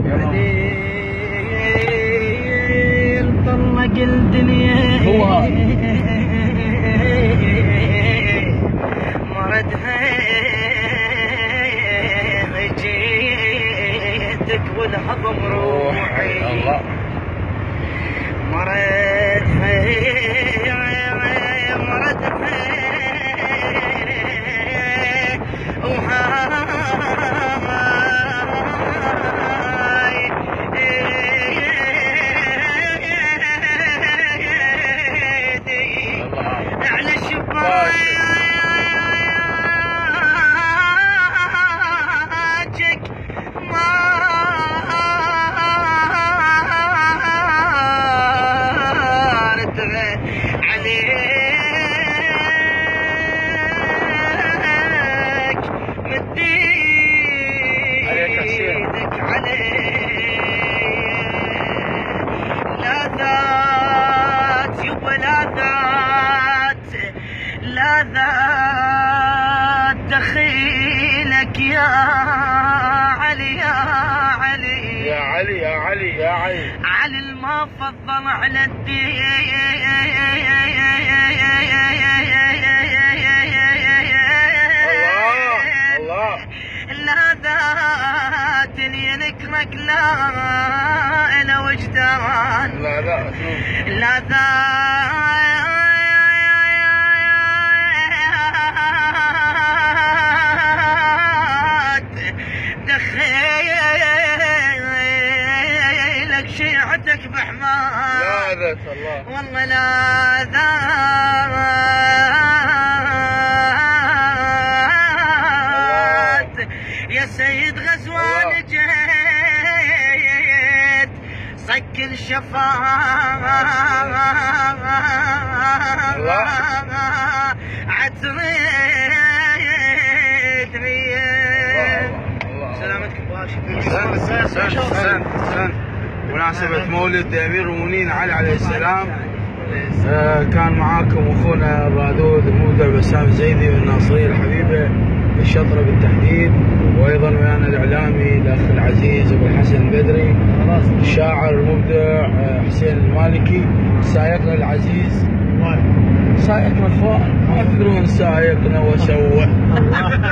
بديل طلق الدنيا هو مردها جيتك والهضم روحي الله مردها على شباكك مارت عليك مد ايدك عليه لا ذات يبا لا ذات لا ذات دخيلك يا علي يا علي يا علي يا علي يا علي علي الما فضل على الدين الله لا ذات اللي ينكرك لا إلى وجدان لا لا ذات دخيلك شيعتك بحمار لا ذات الله والله لا ذات يا سيد غزوان جيت صك الشفاعة عتريد سلامتك باشا. سن مناسبة مولد أمير المؤمنين علي عليه السلام. كان معاكم أخونا الرادود المبدع بسام الزيدي والناصرية الحبيبة الشطرة بالتحديد، وأيضا ويانا الإعلامي الأخ العزيز أبو الحسن البدري، الشاعر المبدع حسين المالكي، سائقنا العزيز سائقنا اخوان ما تدرون سائقنا وسوى